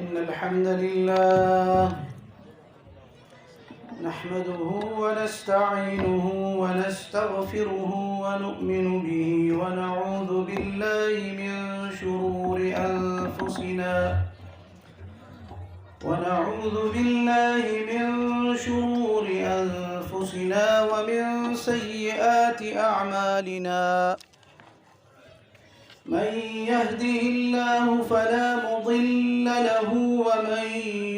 إن الحمد لله نحمده ونستعينه ونستغفره ونؤمن به ونعوذ بالله من شرور أنفسنا ومن سيئات أعمالنا من يهده الله فلا مضل له ومن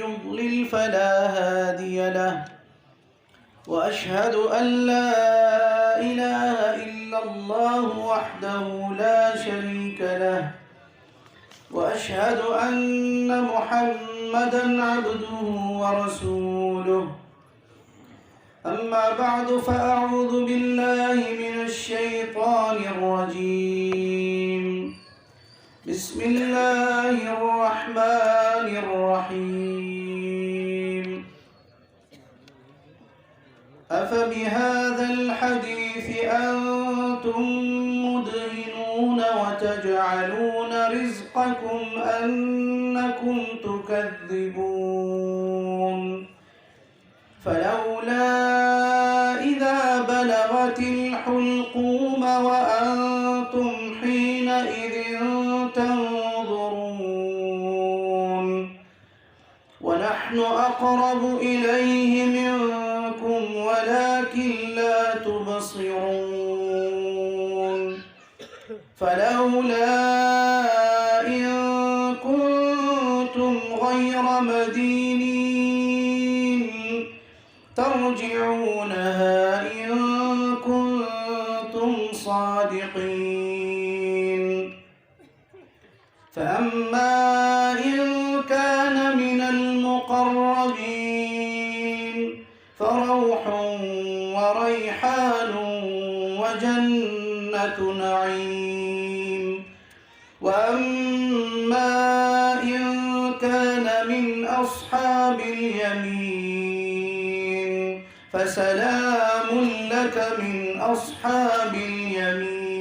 يضلل فلا هادي له وأشهد أن لا إله إلا الله وحده لا شريك له وأشهد أن محمدًا عبده ورسوله أما بعد فأعوذ بالله من الشيطان الرجيم بسم الله الرحمن الرحيم أفبهذا الحديث أنتم مدهنون وتجعلون رزقكم أنكم تكذبون فلولا إذا بلغت الحلقوم وأنتم حينئذ تنظرون ونحن أقرب إليه منكم ولكن لا تبصرون فلولا إن كنتم غير مدينين ترجعونها إن كنتم صادقين فأما إن كان من المقربين فروح وريحان وجنة نعيم وأما إن كان من أصحاب اليمين فسلام لك من أصحاب اليمين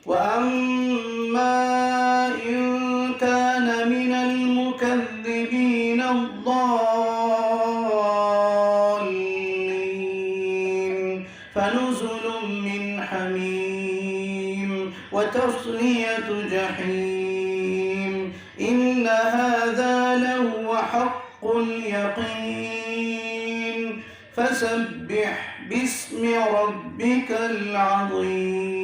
وأما إن كان من المكذبين الضالين فنزل من حميم وتصلية جحيم إن هذا لهو حق اليقين فسبح باسم ربك العظيم.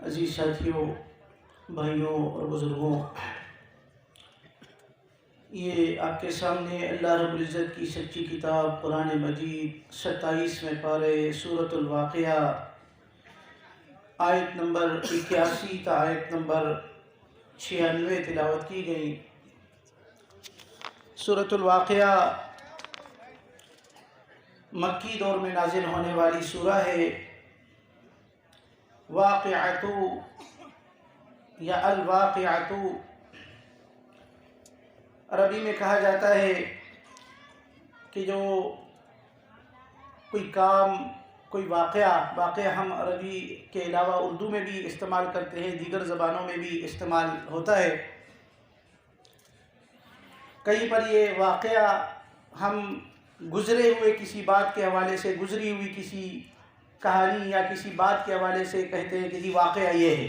عزیز ساتھیوں، بھائیوں اور بزرگوں، یہ آپ کے سامنے اللہ رب العزت کی سچی کتاب قرآن مجید 27ویں پارے سورۃ الواقعہ آیت نمبر 81 تا آیت نمبر 96 تلاوت کی گئی۔ سورۃ الواقعہ مکی دور میں نازل ہونے والی سورہ ہے۔ واقعۃ یا الواقعۃ عربی میں کہا جاتا ہے کہ جو کوئی کام، کوئی واقعہ ہم عربی کے علاوہ اردو میں بھی استعمال کرتے ہیں، دیگر زبانوں میں بھی استعمال ہوتا ہے۔ کہیں پر یہ واقعہ ہم گزرے ہوئے کسی بات کے حوالے سے، گزری ہوئی کسی کہانی یا کسی بات کے حوالے سے کہتے ہیں کہ یہ واقعہ یہ ہے۔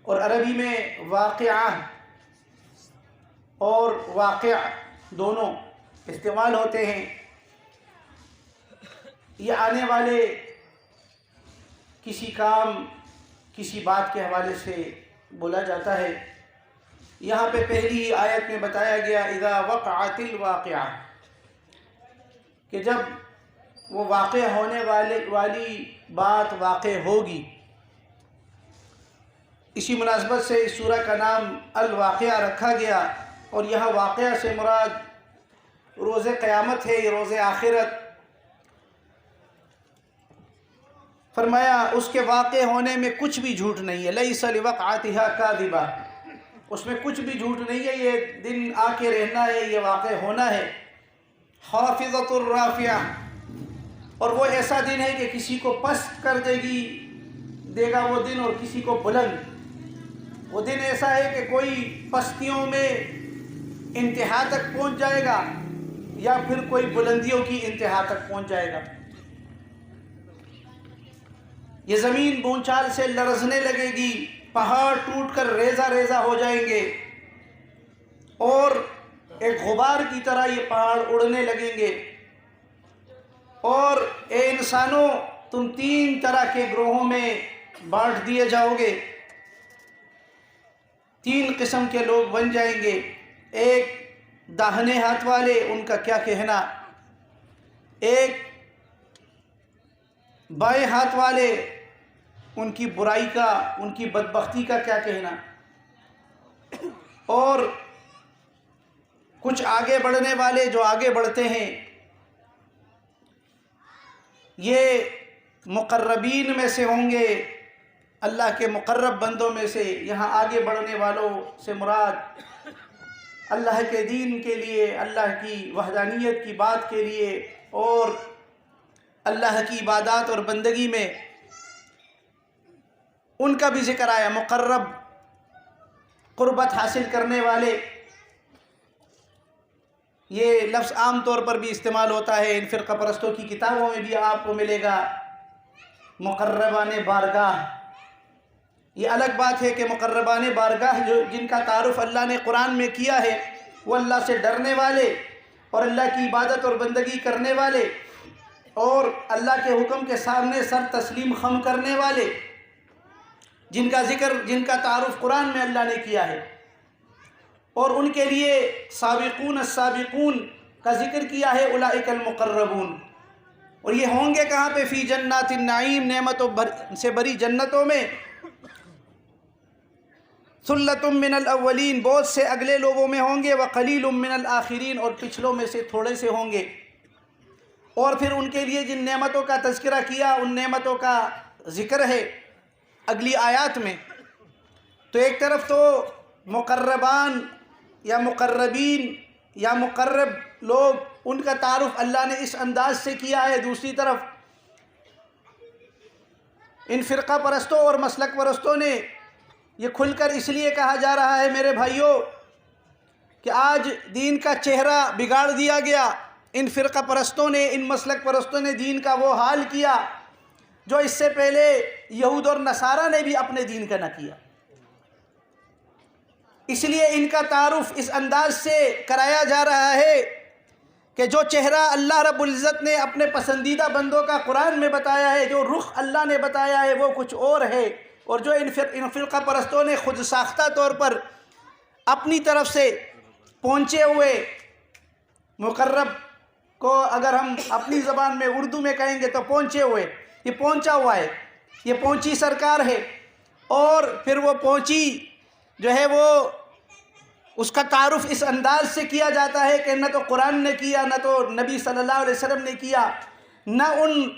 اور عربی میں واقعہ اور واقع دونوں استعمال ہوتے ہیں۔ یہ آنے والے کسی کام، کسی بات کے حوالے سے بولا جاتا ہے۔ یہاں پہ پہلی آیت میں بتایا گیا اذا وقعت الواقعہ، کہ جب وہ واقع ہونے والی بات واقع ہوگی۔ اسی مناسبت سے اس سورہ کا نام الواقعہ رکھا گیا، اور یہاں واقعہ سے مراد روز قیامت ہے، یہ روز آخرت۔ فرمایا اس کے واقع ہونے میں کچھ بھی جھوٹ نہیں ہے، لیس لوقعتها کاذبہ، اس میں کچھ بھی جھوٹ نہیں ہے، یہ دن آ کے رہنا ہے، یہ واقع ہونا ہے۔ خافضۃ الرافعہ، اور وہ ایسا دن ہے کہ کسی کو پست کر دے گی، دے گا وہ دن اور کسی کو بلند۔ وہ دن ایسا ہے کہ کوئی پستیوں میں انتہا تک پہنچ جائے گا یا پھر کوئی بلندیوں کی انتہا تک پہنچ جائے گا۔ یہ زمین بونچال سے لرزنے لگے گی، پہاڑ ٹوٹ کر ریزہ ریزہ ہو جائیں گے، اور ایک غبار کی طرح یہ پہاڑ اڑنے لگیں گے۔ اور اے انسانوں، تم 3 طرح کے گروہوں میں بانٹ دیے جاؤ گے، 3 قسم کے لوگ بن جائیں گے۔ ایک داہنے ہاتھ والے، ان کا کیا کہنا، ایک بائیں ہاتھ والے، ان کی برائی کا، ان کی بدبختی کا کیا کہنا، اور کچھ آگے بڑھنے والے جو آگے بڑھتے ہیں، یہ مقربین میں سے ہوں گے، اللہ کے مقرب بندوں میں سے۔ یہاں آگے بڑھنے والوں سے مراد اللہ کے دین کے لیے، اللہ کی وحدانیت کی بات کے لیے اور اللہ کی عبادات اور بندگی میں ان کا بھی ذکر آیا۔ مقرب، قربت حاصل کرنے والے، یہ لفظ عام طور پر بھی استعمال ہوتا ہے، ان فرقہ پرستوں کی کتابوں میں بھی آپ کو ملے گا، مقربان بارگاہ۔ یہ الگ بات ہے کہ مقربان بارگاہ جن کا تعارف اللہ نے قرآن میں کیا ہے، وہ اللہ سے ڈرنے والے اور اللہ کی عبادت اور بندگی کرنے والے اور اللہ کے حکم کے سامنے سر تسلیم خم کرنے والے، جن کا ذکر، جن کا تعارف قرآن میں اللہ نے کیا ہے۔ اور ان کے لیے سابقون السابقون کا ذکر کیا ہے، اولئک المقربون۔ اور یہ ہوں گے کہاں پہ؟ فی جنات النعیم، نعمتوں سے بری جنتوں میں۔ ثلۃ من الاولین، بہت سے اگلے لوگوں میں ہوں گے، وقلیل من الآخرین، اور پچھلوں میں سے تھوڑے سے ہوں گے۔ اور پھر ان کے لیے جن نعمتوں کا تذکرہ کیا، ان نعمتوں کا ذکر ہے اگلی آیات میں۔ تو ایک طرف تو مقربان یا مقربین یا مقرب لوگ، ان کا تعارف اللہ نے اس انداز سے کیا ہے۔ دوسری طرف ان فرقہ پرستوں اور مسلک پرستوں نے یہ کھل کر اس لیے کہا جا رہا ہے میرے بھائیوں کہ آج دین کا چہرہ بگاڑ دیا گیا۔ ان فرقہ پرستوں نے، ان مسلک پرستوں نے دین کا وہ حال کیا جو اس سے پہلے یہود اور نصارہ نے بھی اپنے دین کا نہ کیا۔ اس لیے ان کا تعارف اس انداز سے کرایا جا رہا ہے کہ جو چہرہ اللہ رب العزت نے اپنے پسندیدہ بندوں کا قرآن میں بتایا ہے، جو رخ اللہ نے بتایا ہے، وہ کچھ اور ہے، اور جو ان فرقہ پرستوں نے خود ساختہ طور پر اپنی طرف سے پہنچے ہوئے مقرب کو، اگر ہم اپنی زبان میں اردو میں کہیں گے تو پہنچے ہوئے، یہ پہنچا ہوا ہے، یہ پہنچی سرکار ہے۔ اور پھر وہ پہنچی جو ہے وہ اس کا تعارف اس انداز سے کیا جاتا ہے کہ نہ تو قرآن نے کیا، نہ تو نبی صلی اللہ علیہ وسلم نے کیا، نہ ان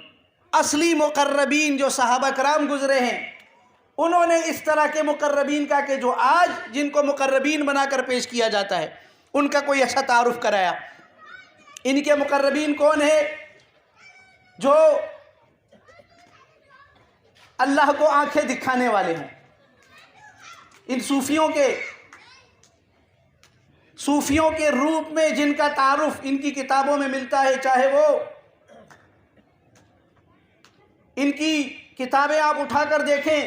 اصلی مقربین جو صحابہ کرام گزرے ہیں انہوں نے اس طرح کے مقربین کا، کہ جو آج جن کو مقربین بنا کر پیش کیا جاتا ہے، ان کا کوئی ایسا تعارف کرایا۔ ان کے مقربین کون ہیں؟ جو اللہ کو آنکھیں دکھانے والے ہیں۔ ان صوفیوں کے روپ میں جن کا تعارف ان کی کتابوں میں ملتا ہے، چاہے وہ ان کی کتابیں آپ اٹھا کر دیکھیں،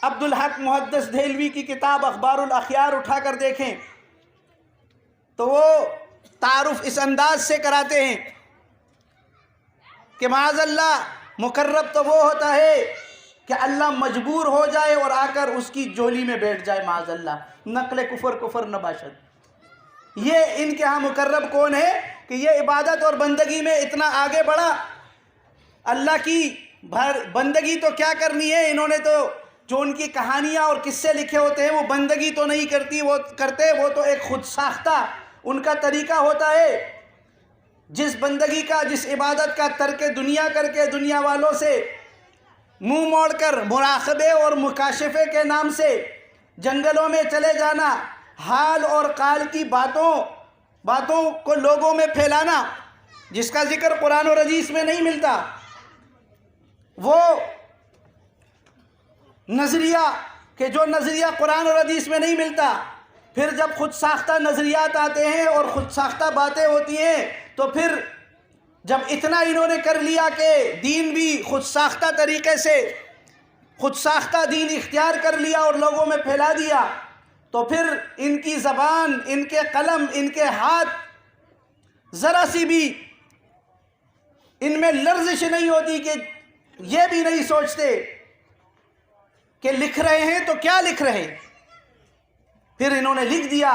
عبدالحق محدث دہلوی کی کتاب اخبار الاخیار اٹھا کر دیکھیں تو وہ تعارف اس انداز سے کراتے ہیں کہ معاذ اللہ مقرب تو وہ ہوتا ہے کہ اللہ مجبور ہو جائے اور آ کر اس کی جولی میں بیٹھ جائے، معاذ اللہ، نقل کفر نباشد۔ یہ ان کے ہاں مقرب کون ہے کہ یہ عبادت اور بندگی میں اتنا آگے بڑھا، اللہ کی بندگی تو کیا کرنی ہے، انہوں نے تو جو ان کی کہانیاں اور قصے لکھے ہوتے ہیں وہ بندگی تو نہیں کرتے، وہ تو ایک خود ساختہ ان کا طریقہ ہوتا ہے۔ جس بندگی کا، جس عبادت کا ترک دنیا کر کے دنیا والوں سے منہ موڑ کر مراقبے اور مکاشفے کے نام سے جنگلوں میں چلے جانا، حال اور قال کی باتوں کو لوگوں میں پھیلانا، جس کا ذکر قرآن اور حدیث میں نہیں ملتا، وہ نظریہ کہ جو نظریہ قرآن اور حدیث میں نہیں ملتا، پھر جب خود ساختہ نظریات آتے ہیں اور خود ساختہ باتیں ہوتی ہیں، تو پھر جب اتنا انہوں نے کر لیا کہ دین بھی خود ساختہ طریقے سے خود ساختہ دین اختیار کر لیا اور لوگوں میں پھیلا دیا، تو پھر ان کی زبان، ان کے قلم، ان کے ہاتھ ذرا سی بھی ان میں لرزش نہیں ہوتی کہ یہ بھی نہیں سوچتے کہ لکھ رہے ہیں تو کیا لکھ رہے ہیں۔ پھر انہوں نے لکھ دیا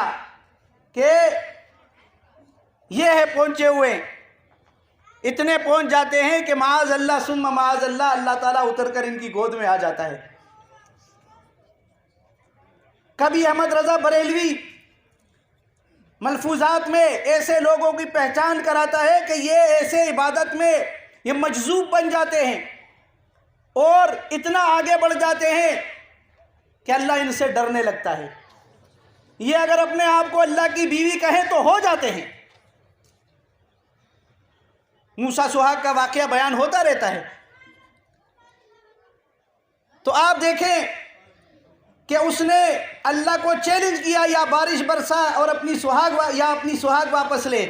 کہ یہ ہے پہنچے ہوئے، اتنے پہنچ جاتے ہیں کہ معاذ اللہ ثم معاذ اللہ، اللہ تعالیٰ اتر کر ان کی گود میں آ جاتا ہے۔ کبھی احمد رضا بریلوی ملفوظات میں ایسے لوگوں کی پہچان کراتا ہے کہ یہ ایسے عبادت میں یہ مجذوب بن جاتے ہیں اور اتنا آگے بڑھ جاتے ہیں کہ اللہ ان سے ڈرنے لگتا ہے۔ یہ اگر اپنے آپ کو اللہ کی بیوی کہیں تو ہو جاتے ہیں۔ موسیٰ سہاگ کا واقعہ بیان ہوتا رہتا ہے، تو آپ دیکھیں کہ اس نے اللہ کو چیلنج کیا یا بارش برسا اور اپنی سہاگ واپس لے،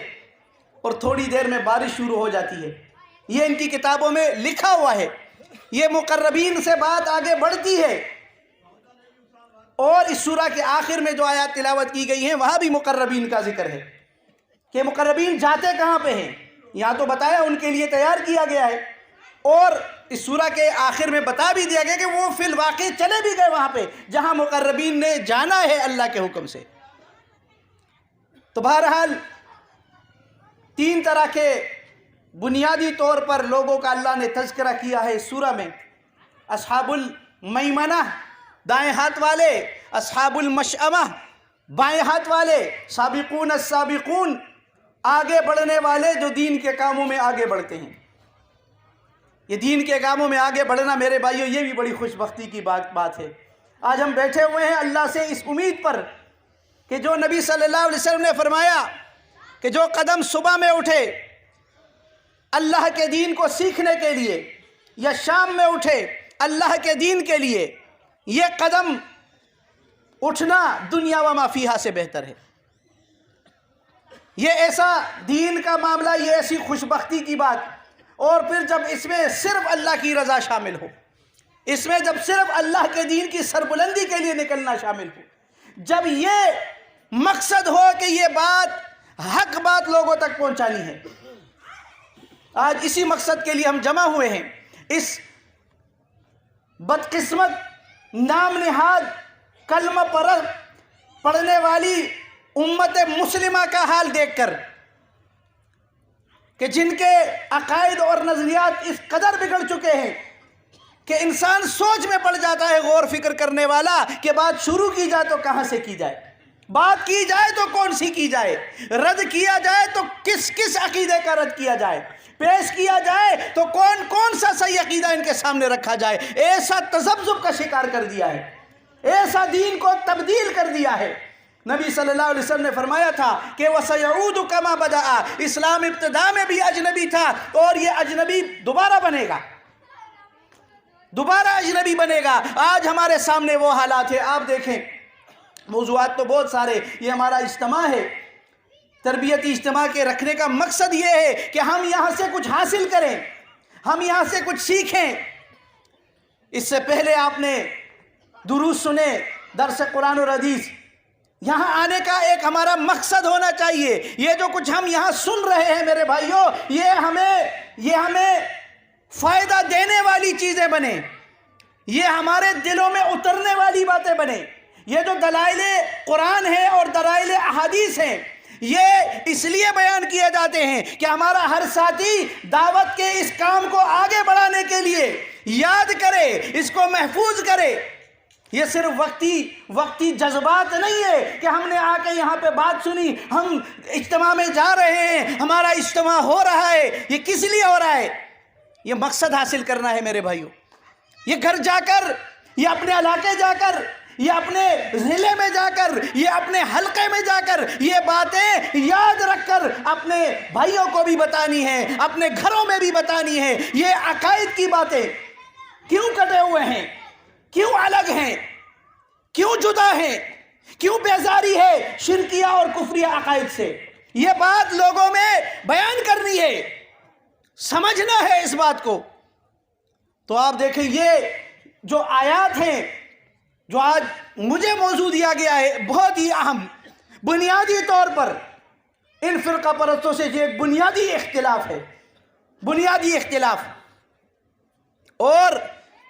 اور تھوڑی دیر میں بارش شروع ہو جاتی ہے۔ یہ ان کی کتابوں میں لکھا ہوا ہے۔ یہ مقربین سے بات آگے بڑھتی ہے، اور اس سورہ کے آخر میں جو آیات تلاوت کی گئی ہیں وہاں بھی مقربین کا ذکر ہے کہ مقربین جاتے کہاں پہ ہیں۔ یہاں تو بتایا ان کے لیے تیار کیا گیا ہے، اور اس سورہ کے آخر میں بتا بھی دیا گیا کہ وہ فی الواقع چلے بھی گئے وہاں پہ جہاں مقربین نے جانا ہے اللہ کے حکم سے۔ تو بہرحال تین طرح کے بنیادی طور پر لوگوں کا اللہ نے تذکرہ کیا ہے اس سورہ میں۔ اصحاب المیمنہ دائیں ہاتھ والے، اصحاب المشأمہ بائیں ہاتھ والے، سابقون السابقون آگے بڑھنے والے جو دین کے کاموں میں آگے بڑھتے ہیں۔ یہ دین کے کاموں میں آگے بڑھنا میرے بھائیوں یہ بھی بڑی خوش بختی کی بات ہے۔ آج ہم بیٹھے ہوئے ہیں اللہ سے اس امید پر کہ جو نبی صلی اللہ علیہ وسلم نے فرمایا کہ جو قدم صبح میں اٹھے اللہ کے دین کو سیکھنے کے لیے، یا شام میں اٹھے اللہ کے دین کے لیے، یہ قدم اٹھنا دنیا و ما فیہا سے بہتر ہے۔ یہ ایسا دین کا معاملہ، یہ ایسی خوش بختی کی بات، اور پھر جب اس میں صرف اللہ کی رضا شامل ہو، اس میں جب صرف اللہ کے دین کی سربلندی کے لیے نکلنا شامل ہو، جب یہ مقصد ہو کہ یہ بات حق بات لوگوں تک پہنچانی ہے۔ آج اسی مقصد کے لیے ہم جمع ہوئے ہیں۔ اس بدقسمت نام نہاد کلمہ پڑھنے والی امت مسلمہ کا حال دیکھ کر کہ جن کے عقائد اور نظریات اس قدر بگڑ چکے ہیں کہ انسان سوچ میں پڑ جاتا ہے، غور فکر کرنے والا، کہ بات شروع کی جائے تو کہاں سے کی جائے، بات کی جائے تو کون سی کی جائے، رد کیا جائے تو کس عقیدے کا رد کیا جائے، پیش کیا جائے تو کون سا صحیح عقیدہ ان کے سامنے رکھا جائے۔ ایسا تذبذب کا شکار کر دیا ہے، ایسا دین کو تبدیل کر دیا ہے۔ نبی صلی اللہ علیہ وسلم نے فرمایا تھا کہ وَسَيَعُودُ كَمَا بَدَأَ، اسلام ابتدا میں بھی اجنبی تھا اور یہ اجنبی دوبارہ بنے گا، دوبارہ اجنبی بنے گا۔ آج ہمارے سامنے وہ حالات ہیں۔ آپ دیکھیں، موضوعات تو بہت سارے، یہ ہمارا اجتماع ہے، تربیتی اجتماع کے رکھنے کا مقصد یہ ہے کہ ہم یہاں سے کچھ حاصل کریں، ہم یہاں سے کچھ سیکھیں۔ اس سے پہلے آپ نے دروس سنے، درس قرآن اور حدیث، یہاں آنے کا ایک ہمارا مقصد ہونا چاہیے۔ یہ جو کچھ ہم یہاں سن رہے ہیں میرے بھائیوں، یہ ہمیں فائدہ دینے والی چیزیں بنیں، یہ ہمارے دلوں میں اترنے والی باتیں بنیں۔ یہ جو دلائل قرآن ہیں اور دلائل احادیث ہیں، یہ اس لیے بیان کیے جاتے ہیں کہ ہمارا ہر ساتھی دعوت کے اس کام کو آگے بڑھانے کے لیے یاد کرے، اس کو محفوظ کرے۔ یہ صرف وقتی جذبات نہیں ہے کہ ہم نے آ کے یہاں پہ بات سنی، ہم اجتماع میں جا رہے ہیں، ہمارا اجتماع ہو رہا ہے، یہ کس لیے ہو رہا ہے؟ یہ مقصد حاصل کرنا ہے میرے بھائیوں۔ یہ گھر جا کر، یہ اپنے علاقے جا کر، یہ اپنے ضلع میں جا کر، یہ اپنے حلقے میں جا کر یہ باتیں یاد رکھ کر اپنے بھائیوں کو بھی بتانی ہے، اپنے گھروں میں بھی بتانی ہے۔ یہ عقائد کی باتیں کیوں کٹے ہوئے ہیں، کیوں الگ ہیں، کیوں جدا ہیں، کیوں بیزاری ہے شرکیہ اور کفریہ عقائد سے؟ یہ بات لوگوں میں بیان کرنی ہے، سمجھنا ہے اس بات کو۔ تو آپ دیکھیں یہ جو آیات ہیں جو آج مجھے موضوع دیا گیا ہے، بہت ہی اہم، بنیادی طور پر ان فرقہ پرستوں سے یہ ایک بنیادی اختلاف ہے، بنیادی اختلاف۔ اور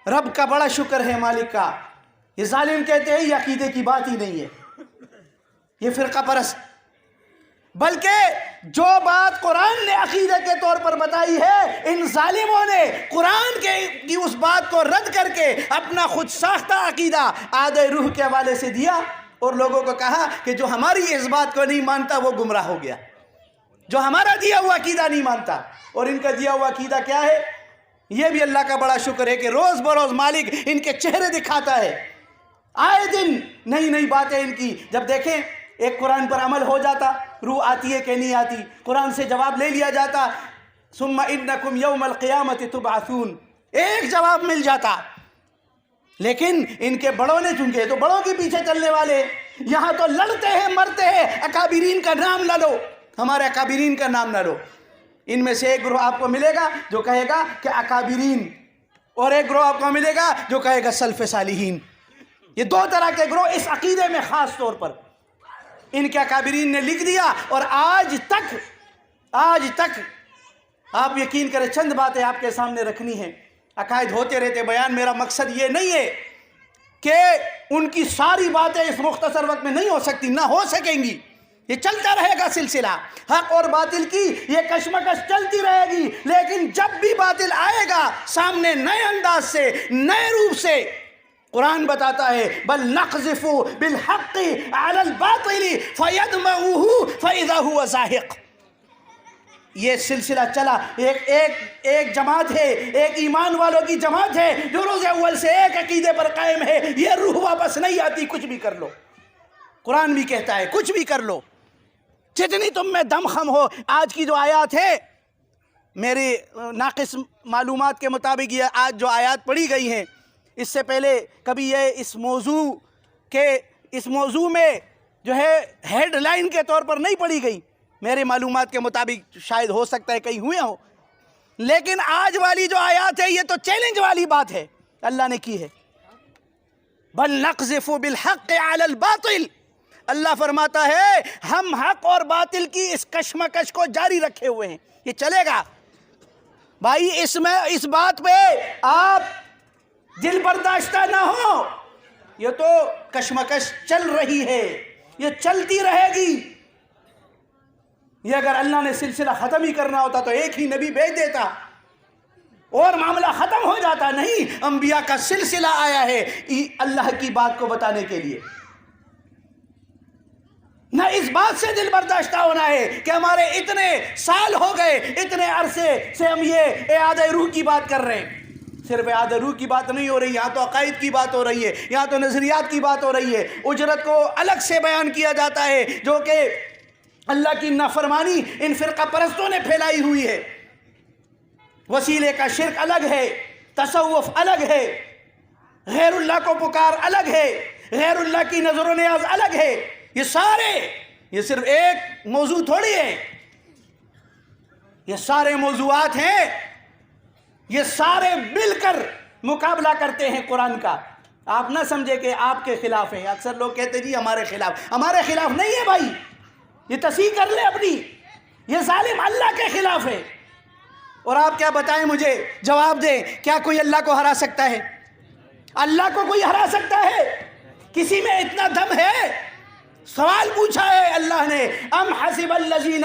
رب کا بڑا شکر ہے، مالک کا۔ یہ ظالم کہتے ہیں یہ عقیدے کی بات ہی نہیں ہے، یہ فرقہ پرست، بلکہ جو بات قرآن نے عقیدے کے طور پر بتائی ہے، ان ظالموں نے قرآن کی اس بات کو رد کر کے اپنا خود ساختہ عقیدہ آدھے روح کے حوالے سے دیا، اور لوگوں کو کہا کہ جو ہماری اس بات کو نہیں مانتا وہ گمراہ ہو گیا، جو ہمارا دیا ہوا عقیدہ نہیں مانتا۔ اور ان کا دیا ہوا عقیدہ کیا ہے؟ یہ بھی اللہ کا بڑا شکر ہے کہ روز بروز مالک ان کے چہرے دکھاتا ہے، آئے دن نئی نئی باتیں ان کی۔ جب دیکھیں ایک قرآن پر عمل ہو جاتا، روح آتی ہے کہ نہیں آتی، قرآن سے جواب لے لیا جاتا، ثم انکم یوم القیامت تبعثون، ایک جواب مل جاتا۔ لیکن ان کے بڑوں نے، چونکہ تو بڑوں کے پیچھے چلنے والے، یہاں تو لڑتے ہیں مرتے ہیں، اکابرین کا نام نہ لو، ہمارے اکابرین کا نام نہ لو۔ ان میں سے ایک گروہ آپ کو ملے گا جو کہے گا کہ اکابرین، اور ایک گروہ آپ کو ملے گا جو کہے گا سلف صالحین۔ یہ دو طرح کے گروہ اس عقیدے میں خاص طور پر ان کے اکابرین نے لکھ دیا، اور آج تک آپ یقین کریں چند باتیں آپ کے سامنے رکھنی ہیں۔ عقائد ہوتے رہتے بیان، میرا مقصد یہ نہیں ہے کہ ان کی ساری باتیں اس مختصر وقت میں نہیں ہو سکتی، نہ ہو سکیں گی، یہ چلتا رہے گا سلسلہ، حق اور باطل کی یہ کشمکش چلتی رہے گی۔ لیکن جب بھی باطل آئے گا سامنے نئے انداز سے، نئے روپ سے، قرآن بتاتا ہے بل نقذف بالحق علی الباطل فیدمغه فاذا هو زاہق۔ یہ سلسلہ چلا، ایک جماعت ہے، ایک ایمان والوں کی جماعت ہے جو روز اول سے ایک عقیدے پر قائم ہے، یہ روح واپس نہیں آتی، کچھ بھی کر لو۔ قرآن بھی کہتا ہے کچھ بھی کر لو، جتنی تم میں دم خم ہو۔ آج کی جو آیات ہے، میری ناقص معلومات کے مطابق یہ آج جو آیات پڑھی گئی ہیں، اس سے پہلے کبھی یہ اس موضوع میں جو ہے ہیڈ لائن کے طور پر نہیں پڑھی گئی، میرے معلومات کے مطابق شاید ہو سکتا ہے کہیں ہوئے ہوں، لیکن آج والی جو آیات ہے یہ تو چیلنج والی بات ہے اللہ نے کی ہے۔ بل نقذف بالحق علی الباطل، اللہ فرماتا ہے ہم حق اور باطل کی اس کشمکش کو جاری رکھے ہوئے ہیں، یہ چلے گا۔ بھائی اس بات پہ آپ دل برداشتہ نہ ہو، یہ تو کشمکش چل رہی ہے، یہ چلتی رہے گی۔ یہ اگر اللہ نے سلسلہ ختم ہی کرنا ہوتا تو ایک ہی نبی بھیج دیتا اور معاملہ ختم ہو جاتا، نہیں، انبیاء کا سلسلہ آیا ہے اللہ کی بات کو بتانے کے لیے۔ نہ اس بات سے دل برداشتہ ہونا ہے کہ ہمارے اتنے سال ہو گئے، اتنے عرصے سے ہم یہ اعادہ روح کی بات کر رہے ہیں۔ صرف اعادہ روح کی بات نہیں ہو رہی، یہاں تو عقائد کی بات ہو رہی ہے، یہاں تو نظریات کی بات ہو رہی ہے۔ اجرت کو الگ سے بیان کیا جاتا ہے جو کہ اللہ کی نافرمانی ان فرقہ پرستوں نے پھیلائی ہوئی ہے۔ وسیلے کا شرک الگ ہے، تصوف الگ ہے، غیر اللہ کو پکار الگ ہے، غیر اللہ کی نظر و نیاز الگ ہے۔ یہ صرف ایک موضوع تھوڑی ہے، یہ سارے موضوعات ہیں، یہ سارے مل کر مقابلہ کرتے ہیں قرآن کا۔ آپ نہ سمجھے کہ آپ کے خلاف ہیں، اکثر لوگ کہتے جی ہمارے خلاف نہیں ہے بھائی، یہ تصحیح کر لے اپنی، یہ ظالم اللہ کے خلاف ہے۔ اور آپ کیا بتائیں مجھے، جواب دیں، کیا کوئی اللہ کو ہرا سکتا ہے؟ اللہ کو کوئی ہرا سکتا ہے؟ کسی میں اتنا دم ہے؟ سوال پوچھا ہے اللہ نے، ام حسب الذین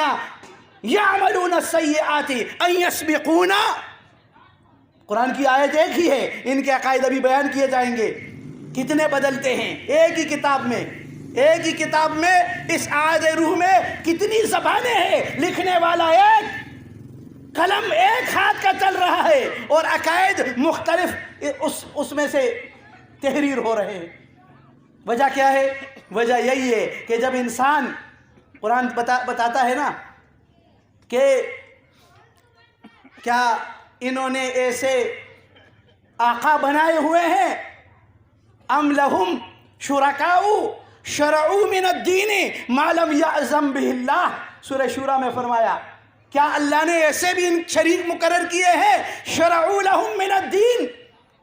یعملون السیئات ان یسبقونا۔ قرآن کی آیت ایک ہی ہے، ان کے عقائد ابھی بیان کیے جائیں گے، کتنے بدلتے ہیں ایک ہی کتاب میں اس آیت روح میں کتنی زبانیں ہیں، لکھنے والا ایک، قلم ایک ہاتھ کا چل رہا ہے، اور عقائد مختلف اس میں سے تحریر ہو رہے ہیں۔ وجہ کیا ہے؟ وجہ یہی ہے کہ جب انسان، قرآن بتاتا ہے نا کہ کیا انہوں نے ایسے آقا بنائے ہوئے ہیں، ام لہم شرکاء شرعوا من الدین ما لم یأذن بہ اللہ، سورہ شورى میں فرمایا کیا اللہ نے ایسے بھی شریک مقرر کیے ہیں شرعوا لہم من الدین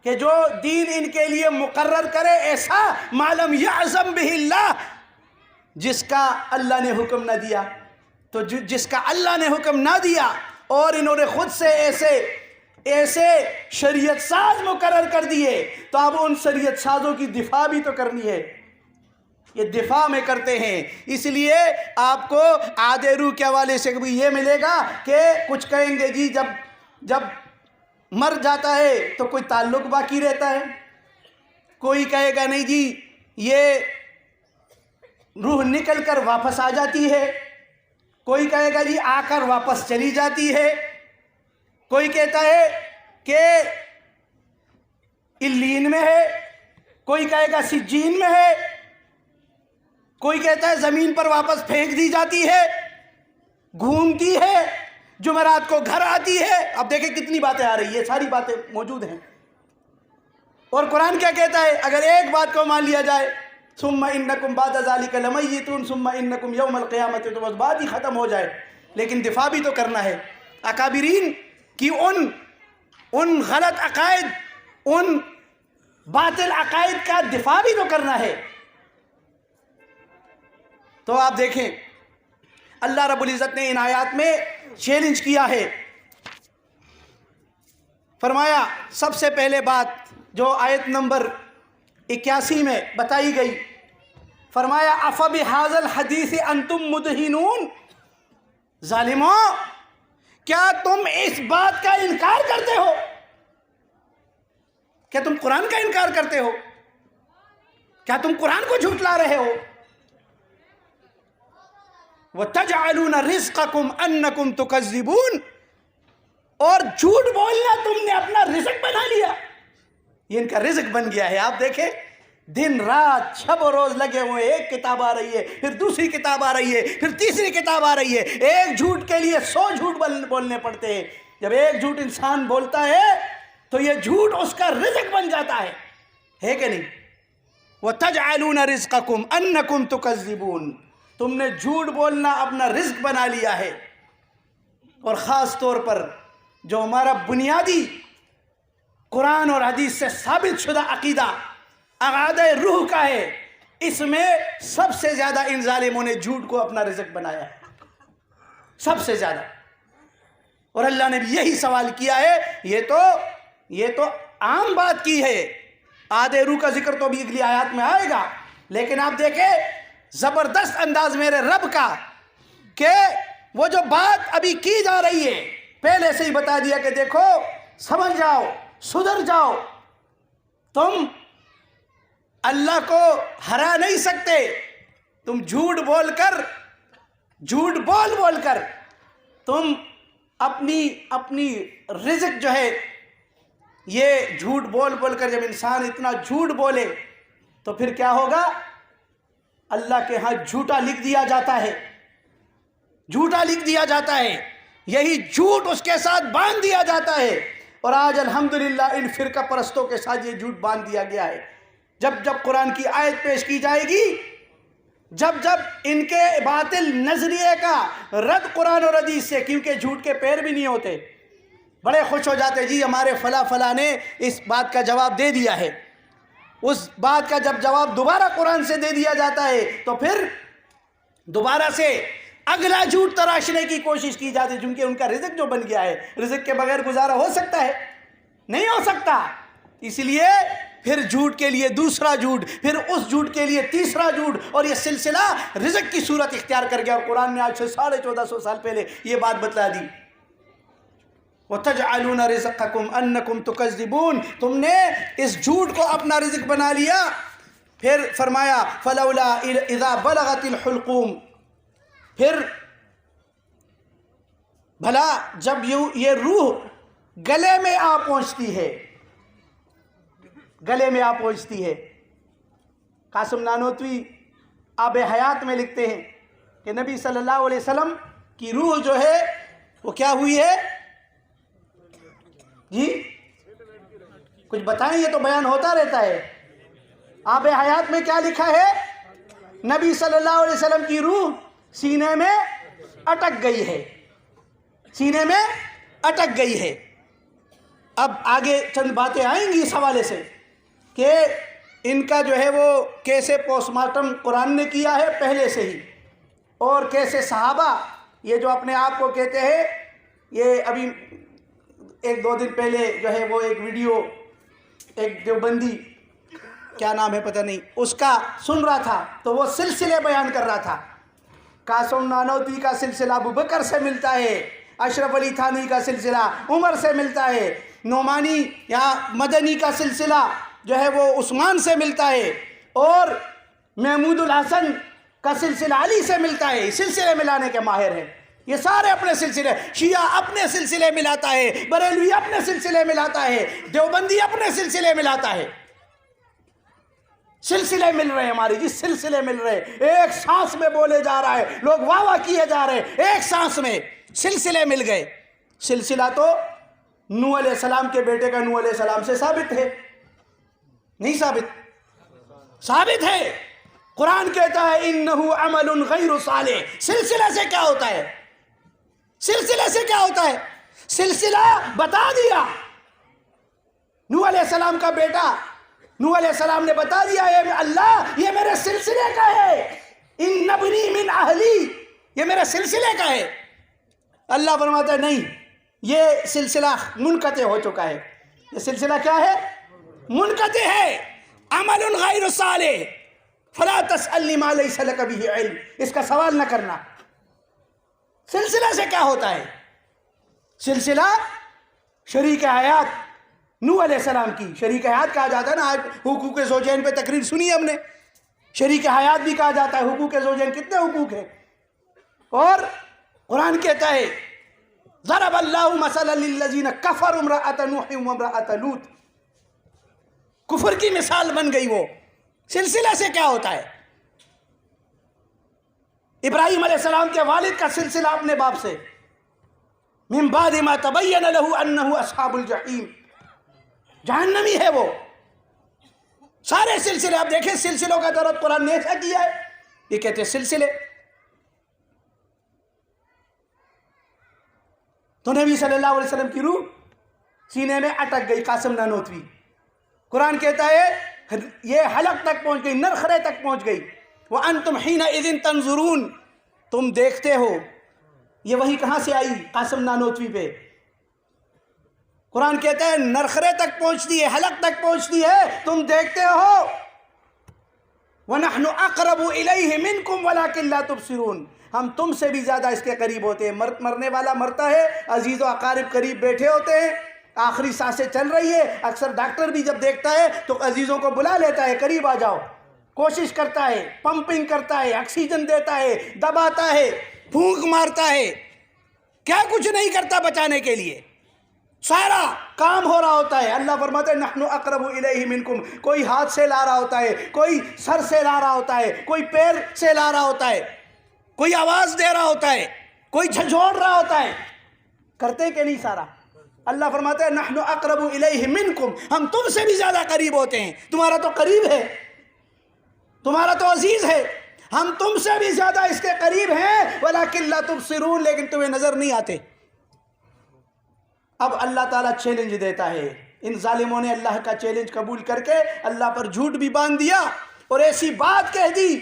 کہ جو دین ان کے لیے مقرر کرے ایسا ما لم یأذن بہ اللہ، جس کا اللہ نے حکم نہ دیا. تو جس کا اللہ نے حکم نہ دیا اور انہوں نے خود سے ایسے شریعت ساز مقرر کر دیے، تو اب ان شریعت سازوں کی دفاع بھی تو کرنی ہے. یہ دفاع میں کرتے ہیں. اس لیے آپ کو آدھے روح کے حوالے سے بھی یہ ملے گا کہ کچھ کہیں گے جی جب مر جاتا ہے تو کوئی تعلق باقی رہتا ہے، کوئی کہے گا نہیں جی یہ روح نکل کر واپس آ جاتی ہے، کوئی کہے گا جی آ کر واپس چلی جاتی ہے، کوئی کہتا ہے کہ علیین میں ہے، کوئی کہے گا سجین میں ہے، کوئی کہتا ہے زمین پر واپس پھینک دی جاتی ہے، گھومتی ہے، جمعرات کو گھر آتی ہے. اب دیکھیں کتنی باتیں آ رہی ہیں، ساری باتیں موجود ہیں. اور قرآن کیا کہتا ہے؟ اگر ایک بات کو مان لیا جائے ثم انکم بعد ذلک لمیتون ثم انکم یوم القیامت، تو بس بات ہی ختم ہو جائے. لیکن دفاع بھی تو کرنا ہے اکابرین کی ان غلط عقائد، ان باطل عقائد کا دفاع بھی تو کرنا ہے. تو آپ دیکھیں اللہ رب العزت نے ان آیات میں چیلنج کیا ہے. فرمایا سب سے پہلے بات جو آیت نمبر 81 میں بتائی گئی، فرمایا افبہذا الحدیث انتم مدہنون، ظالموں کیا تم اس بات کا انکار کرتے ہو؟ کیا تم قرآن کا انکار کرتے ہو؟ کیا تم قرآن کو جھٹلا رہے ہو؟ وَتَجْعَلُونَ رِزْقَكُمْ أَنَّكُمْ تُكَذِّبُونَ، اور جھوٹ بولنا تم نے اپنا رزق بنا لیا. یہ ان کا رزق بن گیا ہے. آپ دیکھیں دن رات شب و روز لگے ہوئے، ایک کتاب آ رہی ہے، پھر دوسری کتاب آ رہی ہے، پھر تیسری کتاب آ رہی ہے. ایک جھوٹ کے لیے 100 جھوٹ بولنے پڑتے ہیں. جب ایک جھوٹ انسان بولتا ہے تو یہ جھوٹ اس کا رزق بن جاتا ہے کہ نہیں؟ وَتَجْعَلُونَ رِزْقَكُمْ أَنَّكُمْ تُكَذِّبُونَ، تم نے جھوٹ بولنا اپنا رزق بنا لیا ہے. اور خاص طور پر جو ہمارا بنیادی قرآن اور حدیث سے ثابت شدہ عقیدہ عقیدہ روح کا ہے، اس میں سب سے زیادہ ان ظالموں نے جھوٹ کو اپنا رزق بنایا ہے، سب سے زیادہ. اور اللہ نے بھی یہی سوال کیا ہے. یہ تو عام بات کی ہے، آدھے روح کا ذکر تو بھی اگلی آیات میں آئے گا. لیکن آپ دیکھیں زبردست انداز میرے رب کا کہ وہ جو بات ابھی کی جا رہی ہے پہلے سے ہی بتا دیا کہ دیکھو سمجھ جاؤ، سدھر جاؤ، تم اللہ کو ہرا نہیں سکتے. تم جھوٹ بول کر تم اپنی رزق جو ہے، یہ جھوٹ بول کر جب انسان اتنا جھوٹ بولے تو پھر کیا ہوگا؟ اللہ کے ہاں جھوٹا لکھ دیا جاتا ہے، جھوٹا لکھ دیا جاتا ہے. یہی جھوٹ اس کے ساتھ باندھ دیا جاتا ہے. اور آج الحمدللہ ان فرقہ پرستوں کے ساتھ یہ جھوٹ باندھ دیا گیا ہے. جب قرآن کی آیت پیش کی جائے گی، جب ان کے باطل نظریے کا رد قرآن اور حدیث سے، کیونکہ جھوٹ کے پیر بھی نہیں ہوتے، بڑے خوش ہو جاتے جی ہمارے فلاں نے اس بات کا جواب دے دیا ہے. اس بات کا جب جواب دوبارہ قرآن سے دے دیا جاتا ہے تو پھر دوبارہ سے اگلا جھوٹ تراشنے کی کوشش کی جاتی ہے، چونکہ ان کا رزق جو بن گیا ہے، رزق کے بغیر گزارا ہو سکتا ہے؟ نہیں ہو سکتا. اس لیے پھر جھوٹ کے لیے دوسرا جھوٹ، پھر اس جھوٹ کے لیے تیسرا جھوٹ، اور یہ سلسلہ رزق کی صورت اختیار کر گیا. اور قرآن نے آج سے 1450 سال پہلے یہ بات بتلا دی. وَتَجْعَلُونَ رِزْقَكُمْ أَنَّكُمْ تُكَذِّبُونَ، تم نے اس جھوٹ کو اپنا رزق بنا لیا. پھر فرمایا فَلَوْلَا إِذَا بَلَغَتِ الْحُلْقُومَ، پھر بھلا جب یہ روح گلے میں آ پہنچتی ہے، گلے میں آ پہنچتی ہے. قاسم نانوتوی آب حیات میں لکھتے ہیں کہ نبی صلی اللہ علیہ وسلم کی روح جو ہے وہ کیا ہوئی ہے؟ جی کچھ بتائیں، یہ تو بیان ہوتا رہتا ہے. آب حیات میں کیا لکھا ہے؟ نبی صلی اللہ علیہ وسلم کی روح سینے میں اٹک گئی ہے، سینے میں اٹک گئی ہے۔ اب آگے چند باتیں آئیں گی اس حوالے سے کہ ان کا جو ہے وہ کیسے پوسٹ مارٹم قرآن نے کیا ہے پہلے سے ہی، اور کیسے صحابہ یہ جو اپنے آپ کو کہتے ہیں، یہ ابھی ایک دو دن پہلے جو ہے وہ ایک ویڈیو ایک دیوبندی کیا نام ہے پتہ نہیں اس کا سن رہا تھا، تو وہ سلسلے بیان کر رہا تھا۔ قاسم نانوتوی کا سلسلہ ابو بکر سے ملتا ہے، اشرف علی تھانوی کا سلسلہ عمر سے ملتا ہے، نعمانی یا مدنی کا سلسلہ جو ہے وہ عثمان سے ملتا ہے، اور محمود الحسن کا سلسلہ علی سے ملتا ہے۔ سلسلے ملانے کے ماہر ہیں یہ سارے، اپنے سلسلے، شیعہ اپنے سلسلے ملاتا ہے، بریلوی اپنے سلسلے ملاتا ہے، دیوبندی اپنے سلسلے ملاتا ہے۔ سلسلے مل رہے ہیں ہماری جی، سلسلے مل رہے ہیں، ایک سانس میں بولے جا رہا ہے، لوگ واہ واہ کیے جا رہے ہیں، ایک سانس میں سلسلے مل گئے۔ سلسلہ تو نوح علیہ السلام کے بیٹے کا نوح علیہ السلام سے ثابت ہے، نہیں ثابت؟ ثابت ہے۔ قرآن کہتا ہے انہو عمل غیر صالح۔ سلسلہ سے کیا ہوتا ہے؟ سلسلے سے کیا ہوتا ہے؟ سلسلہ بتا دیا، نوح علیہ السلام کا بیٹا نوح علیہ السلام نے بتا دیا ہے اللہ یہ میرے سلسلے کا ہے، ان ابنی من اہلی، یہ میرے سلسلے کا ہے۔ اللہ فرماتا ہے نہیں، یہ سلسلہ منقطع ہو چکا ہے۔ یہ سلسلہ کیا ہے؟ منقطع ہے۔ عمل غیر صالح فلا تسألنی ما لیس لک بہ علم، اس کا سوال نہ کرنا۔ سلسلہ سے کیا ہوتا ہے؟ سلسلہ شریک حیات نوح علیہ السلام کی شریک حیات کہا جاتا ہے نا، آج حقوق زوجین پہ تقریر سنی ہم نے، شریک حیات بھی کہا جاتا ہے۔ حقوق زوجین کتنے حقوق ہیں؟ اور قرآن کہتا ہے ضرب اللہ مثلا للذین کفروا امرأۃ نوح وامرأۃ لوط، کفر کی مثال بن گئی وہ۔ سلسلہ سے کیا ہوتا ہے؟ ابراہیم علیہ السلام کے والد کا سلسلہ اپنے باپ سے، من بعد ما تبین له انہ اصحاب الجحیم، جہنمی ہے وہ۔ سارے سلسلے آپ دیکھیں، سلسلوں کا درد قرآن نے ایسا کیا ہے، یہ کہتے ہیں سلسلے۔ تو نبی صلی اللہ علیہ وسلم کی روح سینے میں اٹک گئی، قاسم نانوتوی۔ قرآن کہتا ہے یہ حلق تک پہنچ گئی، نرخرے تک پہنچ گئی۔ وَأَنْتُمْ حِينَئِذٍ تَنْظُرُونَ، تم دیکھتے ہو۔ یہ وحی کہاں سے آئی؟ قاسم نانوتوی پہ۔ قرآن کہتا ہے نرخرے تک پہنچتی ہے، حلق تک پہنچتی ہے، تم دیکھتے ہو۔ وَنَحْنُ أَقْرَبُ إِلَيْهِ مِنْكُمْ وَلَكِنْ لَا تُبْصِرُونَ، ہم تم سے بھی زیادہ اس کے قریب ہوتے ہیں۔ مرنے والا مرتا ہے، عزیز و اقارب قریب بیٹھے ہوتے ہیں، آخری سانسیں چل رہی ہے، اکثر ڈاکٹر بھی جب دیکھتا ہے تو عزیزوں کو بلا لیتا ہے، قریب آ جاؤ، کوشش کرتا ہے، پمپنگ کرتا ہے، آکسیجن دیتا ہے، دباتا ہے، پھونک مارتا ہے، کیا کچھ نہیں کرتا بچانے کے لیے، سارا کام ہو رہا ہوتا ہے۔ اللہ فرماتا ہے نحن اقرب الیہ منکم، کوئی ہاتھ سے لا رہا ہوتا ہے، کوئی سر سے لا رہا ہوتا ہے، کوئی پیر سے لا رہا ہوتا ہے، کوئی آواز دے رہا ہوتا ہے، کوئی جھنجھوڑ رہا ہوتا ہے، کرتے کہ نہیں سارا؟ اللہ فرماتا ہے نحن اقرب الیہ منکم، ہم تم سے بھی زیادہ قریب ہوتے ہیں۔ تمہارا تو قریب ہے، تمہارا تو عزیز ہے، ہم تم سے بھی زیادہ اس کے قریب ہیں، ولیکن لا تبصرون، لیکن تمہیں نظر نہیں آتے۔ اب اللہ تعالیٰ چیلنج دیتا ہے، ان ظالموں نے اللہ کا چیلنج قبول کر کے اللہ پر جھوٹ بھی باندھ دیا اور ایسی بات کہہ دی،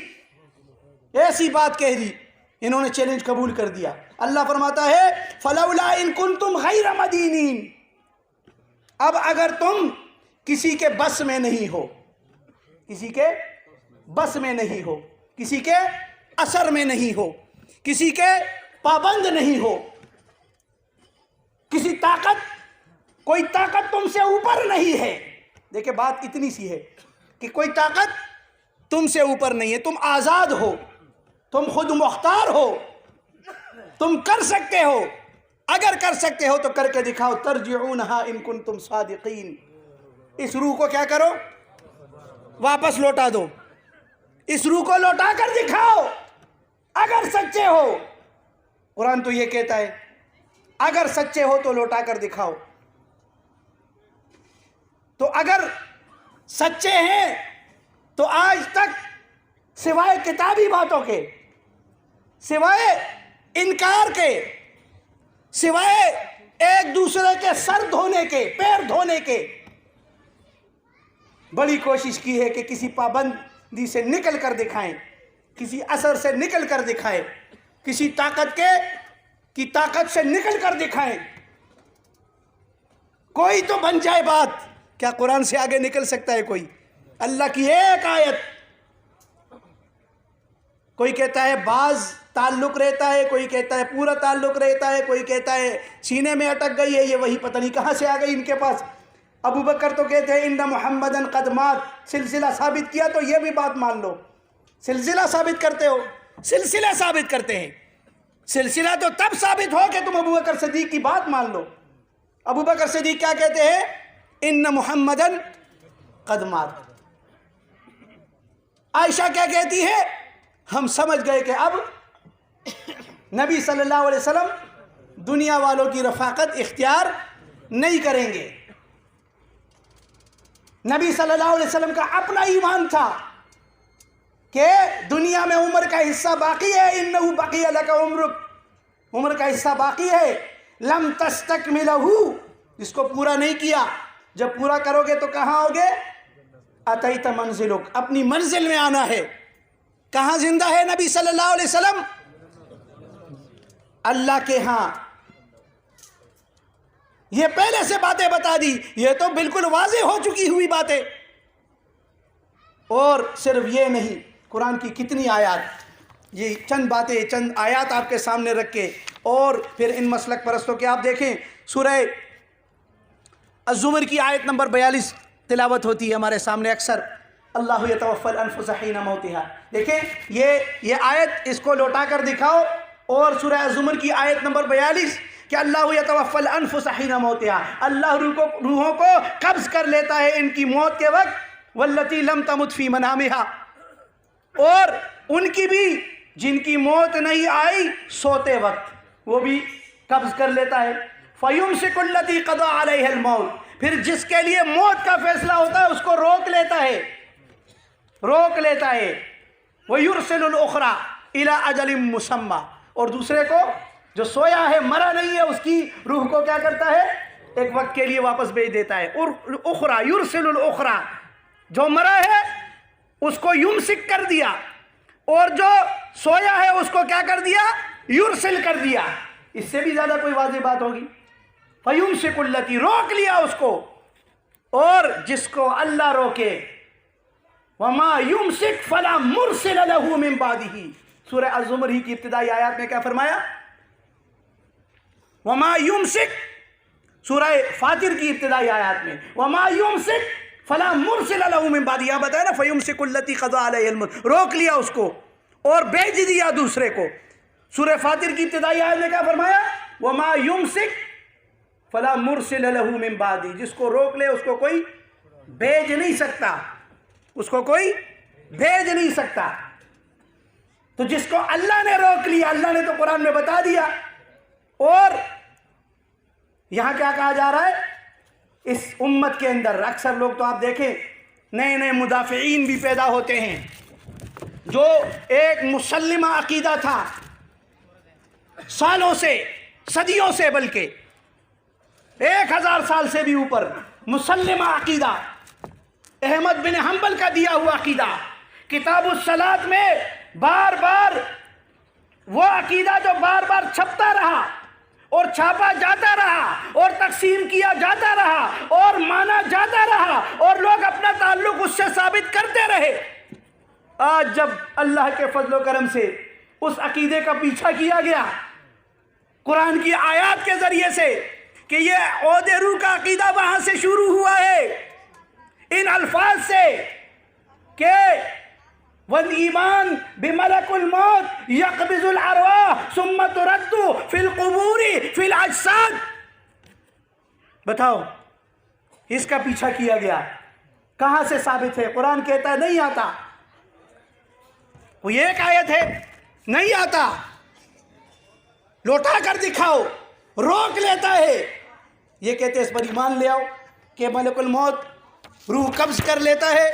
ایسی بات کہہ دی، انہوں نے چیلنج قبول کر دیا۔ اللہ فرماتا ہے فَلَوْلَا إِن كُنْتُمْ غَيْرَ مَدِينِينَ، اب اگر تم کسی کے بس میں نہیں ہو، کسی کے بس میں نہیں ہو، کسی کے اثر میں نہیں ہو، کسی کے پابند نہیں ہو، کسی طاقت، کوئی طاقت تم سے اوپر نہیں ہے۔ دیکھیں بات اتنی سی ہے کہ کوئی طاقت تم سے اوپر نہیں ہے، تم آزاد ہو، تم خود مختار ہو، تم کر سکتے ہو، اگر کر سکتے ہو تو کر کے دکھاؤ۔ ترجعونہا ان کنتم صادقین، اس روح کو کیا کرو؟ واپس لوٹا دو، اس روح کو لوٹا کر دکھاؤ اگر سچے ہو۔ قرآن تو یہ کہتا ہے اگر سچے ہو تو لوٹا کر دکھاؤ۔ تو اگر سچے ہیں تو آج تک سوائے کتابی باتوں کے، سوائے انکار کے، سوائے ایک دوسرے کے سر دھونے کے، پیر دھونے کے، بڑی کوشش کی ہے کہ کسی پابندی سے نکل کر دکھائیں، کسی اثر سے نکل کر دکھائیں، کسی طاقت کی طاقت سے نکل کر دکھائیں، کوئی تو بن جائے بات۔ کیا قرآن سے آگے نکل سکتا ہے کوئی؟ اللہ کی ایک آیت، کوئی کہتا ہے بعض تعلق رہتا ہے، کوئی کہتا ہے پورا تعلق رہتا ہے، کوئی کہتا ہے سینے میں اٹک گئی ہے، یہ وہی پتہ نہیں کہاں سے آ گئی ان کے پاس۔ ابو بکر تو کہتے ہیں ان محمدن قد مات، سلسلہ ثابت کیا تو یہ بھی بات مان لو۔ سلسلہ ثابت کرتے ہو، سلسلہ ثابت کرتے ہیں، سلسلہ تو تب ثابت ہو کہ تم ابو بکر صدیق کی بات مان لو۔ ابو بکر صدیق کیا کہتے ہیں؟ ان محمدن قد مات۔ عائشہ کیا کہتی ہے؟ ہم سمجھ گئے کہ اب نبی صلی اللہ علیہ وسلم دنیا والوں کی رفاقت اختیار نہیں کریں گے۔ نبی صلی اللہ علیہ وسلم کا اپنا ایمان تھا کہ دنیا میں عمر کا حصہ باقی ہے، انہو بقی لک عمرک، عمر کا حصہ باقی ہے، لم تستکملہ، جس کو پورا نہیں کیا، جب پورا کرو گے تو کہاں ہوگے؟ اتیت منزلک، اپنی منزل میں آنا ہے۔ کہاں زندہ ہے نبی صلی اللہ علیہ وسلم؟ اللہ کے ہاں۔ یہ پہلے سے باتیں بتا دی، یہ تو بالکل واضح ہو چکی ہوئی باتیں۔ اور صرف یہ نہیں، قرآن کی کتنی آیات، یہ چند باتیں، چند آیات آپ کے سامنے رکھ کے، اور پھر ان مسلک پرستوں کے آپ دیکھیں سورہ الزمر کی آیت نمبر 42 تلاوت ہوتی ہے ہمارے سامنے اکثر، اللہ یتوفی الانفس حین موتہا۔ دیکھیں یہ آیت، اس کو لوٹا کر دکھاؤ، اور سورہ الزمر کی آیت نمبر 42 کہ اللہ یتوفی الانفس حین موتہا، اللہ روحوں کو قبض کر لیتا ہے ان کی موت کے وقت، واللتی لم تمت فی منامہا، اور ان کی بھی جن کی موت نہیں آئی سوتے وقت وہ بھی قبض کر لیتا ہے۔ فَيُمْسِكُ الَّتِي قَضَى عَلَيْهَا الْمَوْتِ، پھر جس کے لیے موت کا فیصلہ ہوتا ہے اس کو روک لیتا ہے، روک لیتا ہے۔ وَيُرْسِلُ الْأُخْرَى إِلَىٰ أَجَلٍ مُّسَمًّى، اور دوسرے کو جو سویا ہے، مرا نہیں ہے، اس کی روح کو کیا کرتا ہے؟ ایک وقت کے لیے واپس بھیج دیتا ہے۔ اور اخرى، یرسل الاخرى، جو مرا ہے اس کو یمسک کر دیا، اور جو سویا ہے اس کو کیا کر دیا؟ یرسل کر دیا۔ اس سے بھی زیادہ کوئی واضح بات ہوگی؟ فیمسک التی، روک لیا اس کو، اور جس کو اللہ روکے، وما یمسک فلا مرسل لہ من بعدہ، سورہ الزمر ہی کی ابتدائی آیات میں کیا فرمایا؟ وما یمسک، سورہ فاطر کی ابتدائی آیات میں وما یمسک فلا مرسل لہ من بعدہ، یہ بتایا نا فیمسک التی قضی علیہ الموت، روک لیا اس کو اور بھیج دیا دوسرے کو۔ سورہ فاطر کی ابتدائی آیت میں کیا فرمایا؟ وما یمسک فلا مرسل لہ من بعدہ، جس کو روک لے اس کو کوئی بھیج نہیں سکتا، اس کو کوئی بھیج نہیں سکتا۔ تو جس کو اللہ نے روک لیا، اللہ نے تو قرآن میں بتا دیا۔ اور یہاں کیا کہا جا رہا ہے؟ اس امت کے اندر اکثر لوگ تو آپ دیکھیں نئے نئے مدافعین بھی پیدا ہوتے ہیں، جو ایک مسلمہ عقیدہ تھا سالوں سے، صدیوں سے، بلکہ 1000 سال سے بھی اوپر، مسلمہ عقیدہ، احمد بن حنبل کا دیا ہوا عقیدہ، کتاب الصلاۃ میں بار بار وہ عقیدہ جو بار بار چھپتا رہا اور چھاپا جاتا رہا اور تقسیم کیا جاتا رہا اور مانا جاتا رہا اور لوگ اپنا تعلق اس سے ثابت کرتے رہے۔ آج جب اللہ کے فضل و کرم سے اس عقیدے کا پیچھا کیا گیا قرآن کی آیات کے ذریعے سے کہ یہ عہد روح کا عقیدہ وہاں سے شروع ہوا ہے، ان الفاظ سے کہ وَالْإِيمَانِ بِمَلَكُ الْمَوْتِ يَقْبِضُ الْأَرْوَاحَ ثُمَّ تُرَدُّ فِي الْقُبُورِ فِي الْأَجْسَادِ، بتاؤ اس کا پیچھا کیا گیا، کہاں سے ثابت ہے؟ قرآن کہتا ہے نہیں آتا، کوئی ایک آیت ہے نہیں آتا، لوٹا کر دکھاؤ، روک لیتا ہے۔ یہ کہتے ہیں اس پر ایمان لے آؤ کہ ملک الموت روح قبض کر لیتا ہے،